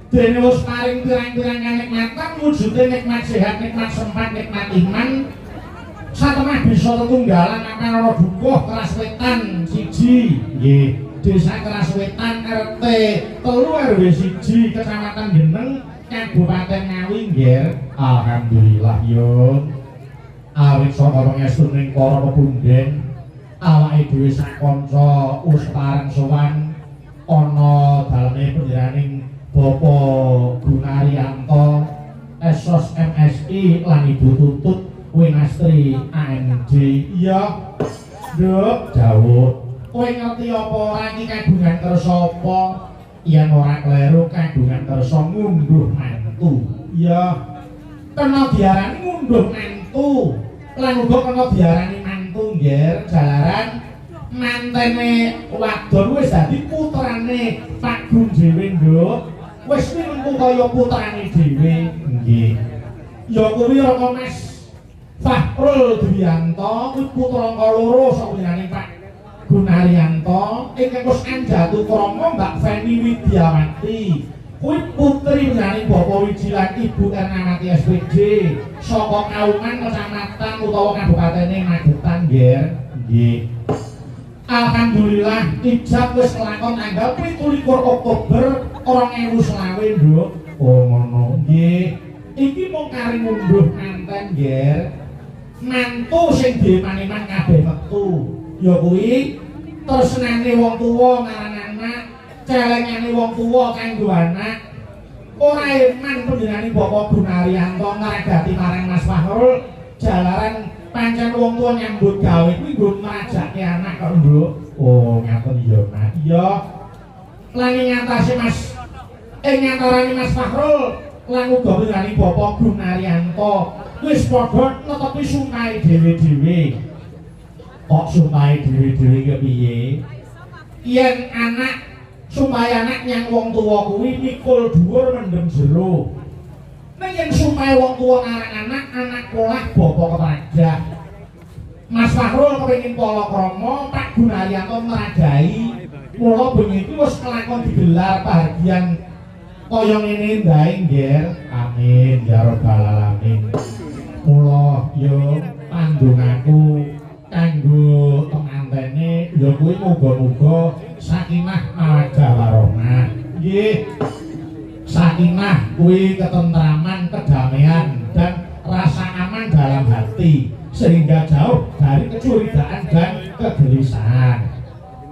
Dene wis paring pirang-pirang kanikmatan wujude nikmat sehat, nikmat sempat, nikmat iman. Satemah bisa tetunggalan akan ana dukuh Keras Wetan 1. Nggih, Desa Keras Wetan RT 3 RW 1 Kecamatan Geneng Kabupaten Ngawi nggih. Alhamdulillah yo. Awit saka pangestuning para pepunden awake dhewe sak kanca wis pareng sowan ana daleme pendhiraning Bapak Gunaryanto Esos MSI lan Ibu Tutut Winastri AND. Iya Nduk Dawuh, kowe ngerti apa ora iki kagungan kersa apa? Yen ora kleru kagungan kersa ngunduh mantu. Iya kena diarani ngunduh mantu lan uga kena diarani mantu nggih jalaran mantene wadon wis dadi putrane Pak Gun dhewe Nduk. Wis minggu kaya putrane dhewe nggih. Ya kuwi Raka Mas Fahrul Dwianto kuwi putra kaloro sawenane Pak Gunaryanto ingkang wis anjatu krama Mbak Feni Widyawati. Kuwi putri penjane Bapak Wiji lan Ibu Ernawati SPD saka Kaungan Kecamatan utawa Kabupaten Magetan nggih. Alhamdulillah ijab wis kelakon tanggal 27 Oktober 2020 Nduk. Oh ngono nggih. Iki mung kari ngunduh manten nggih. Mantu sing diman-iman kabeh wektu. Ya kuwi tresnane wong tuwa marang anak, celengane wong tuwa kanggo anak. Ora eman pendhenane Bapak Gunaryanto ngragati marang Mas Fahrul jalaran pancen wong tuwa nyambut gawe kuwi nggo ngajake anak kok Nduk. Oh ngaten ya Mas. Iya. Lan ngatasi Mas ngantarani Mas Fahrul lan uga pendhenane Bapak Gunaryanto wis padha netepi sungai dhewe-dhewe. Kok sungai dhewe-dhewe ki piye? Yen anak supaya anak nyang wong tuwa kuwi mikul dhuwur mendem jero. Nek yen supaya wong tuwa ngarang anak polah bapak keprajah. Mas Fahrul kepengin palakrama, Pak Gunaryanto meradahi. Mula bengi iki wis kelakon digelar bahagian kaya ngene ndae nggih. Amin ya rabbal alamin. Mula yo pandongaku kanggo pengantene ya kuwi muga-muga sakinah mawaddah warahmah. Nggih. Sakinah kuwi ketentraman, kedamaian dan rasa aman dalam hati sehingga jauh dari kecurigaan dan kegelisahan.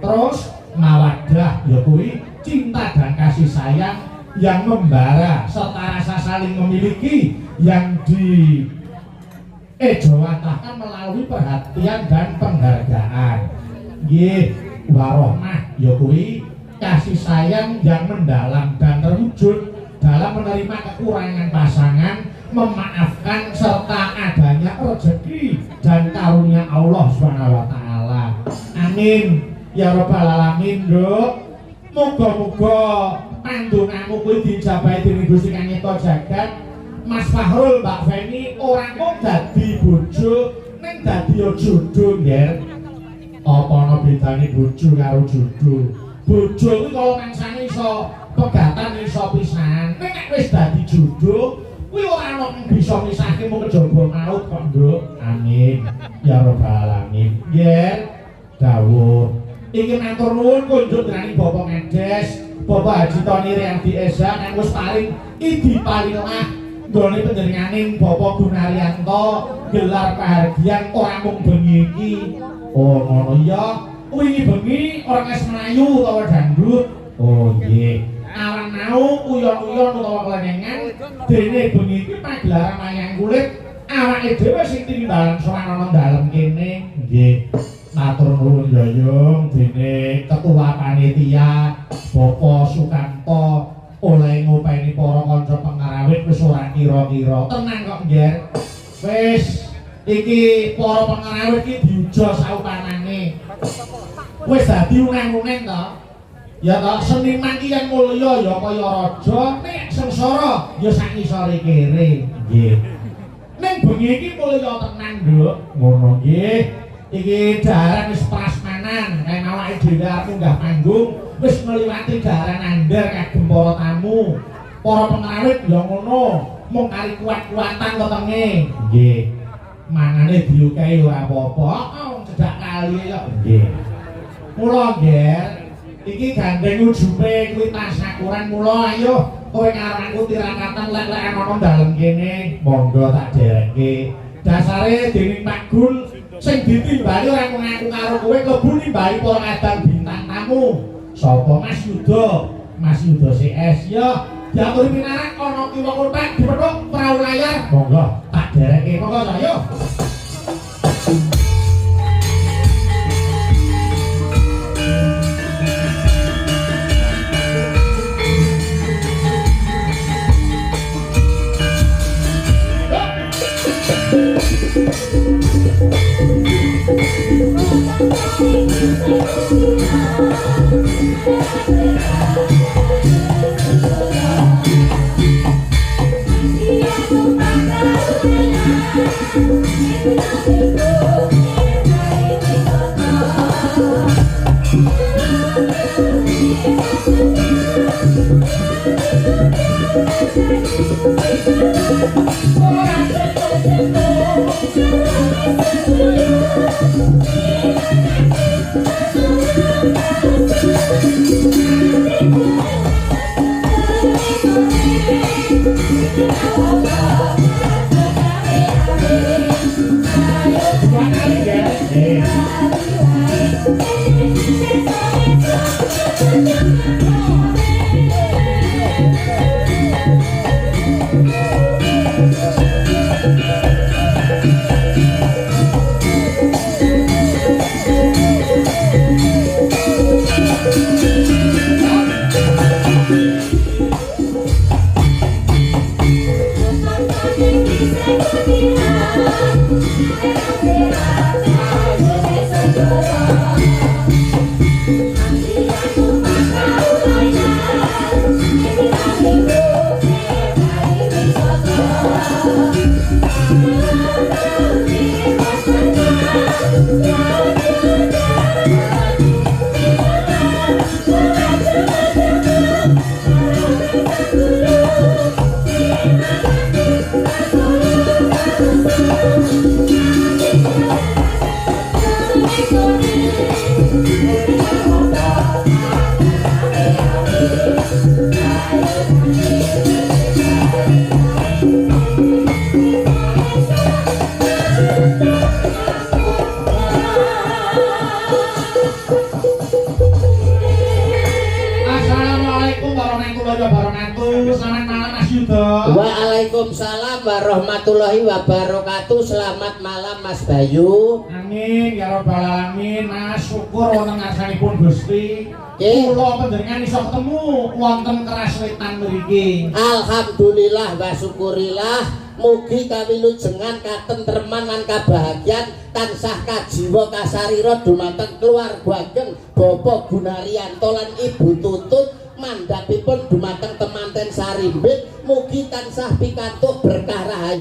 Terus mawaddah ya kuwi cinta dan kasih sayang yang membara serta rasa saling memiliki yang ejawantahkan melalui perhatian dan penghargaan. Nggih, warahmah ya kuwi kasih sayang yang mendalam dan terwujud dalam menerima kekurangan pasangan, memaafkan serta adanya rezeki dan karunia Allah SWT. Amin ya rabbal alamin. Nduk, muga-muga pandongamu kuwi dijabahi dening Gusti Kang Nyipta Jagat. Mas Fahrul, Mbak Feni ora kok dadi bojo ning dadi jodoh nggih. Apa ana bedane bojo karo jodoh? bojo kuwi kalau mengsane iso pegatan iso pisan. Nek wis dadi jodoh kuwi ora ana sing bisa misahke mung kejaba maut kok, Nduk. Amin. Ya rabbal alamin. Nggih. Dawuh. Iki matur nuwun kunjuk dening Bapak Mendes, Bapak Haji Tony Riyadi Esa kang wis paring idi palilah nggone panjenenganing Bapak Gunaryanto gelar pahargyan ora mung bengi iki. Oh ngono ya. Wingi bengi ora wis mlayu utawa dangdut. Oh nggih. Awan mau uyon-uyon utawa kelenengan dene bengi iki pagelaran wayang kulit awake dhewe sing timbalan sowan ana dalem kene. Nggih. Matur nuwun Yoyong dene ketua panitia Bapak Sukanto oleh ngopeni para kanca pengrawit wis ora kira-kira. Tenang kok, Nggih. Wis iki para pengrawit iki diuja saupanane. Wis dadi uneng-uneng to. Ya to, seniman iki yen mulya ya kaya raja, nek sengsara ya sak ngisore kere. Nggih. Ning bengi iki mulya tenan, Nduk. Ngono nggih. Iki daharan wis prasmanan, kaya awake dhewe arep munggah panggung, wis ngliwati daharan andher kagem para tamu. Para pengrawit ya ngono, mung kari kuat-kuatan wetenge. Nggih. Mangane diukehi ora apa-apa, wong cedhak kali ya. Nggih. Mula nggih, iki gandeng ujupe kuwi tasakuran mula ayo kowe karo aku tirakatan lek-lekan ana dalem kene, monggo tak dereke. Dasare dening Pak Gul sing ditimbali ora mung aku karo kowe klebu nimbali para kadang bintang tamu. Sapa Mas Yuda? Mas Yuda CS ya. Diaturi pinarak ana kiwa kulpak dipethuk prau layar. Monggo tak dereke monggo ayo. Waalaikumsalam warahmatullahi wabarakatuh. Selamat malam Mas Bayu. Amin ya rabbal alamin. Mas syukur wonten ngarsanipun Gusti. Kula panjenengan iso ketemu wonten Keraswetan mriki. Alhamdulillah wa syukurillah. Mugi kawilujengan katentreman lan kabahagiaan tansah kajiwa kasarira dumateng keluarga ageng Bapak Gunaryanto lan Ibu Tutut mandhapipun dumateng temanten sarimbit. Mugi tansah pikantuk berkah rahayu.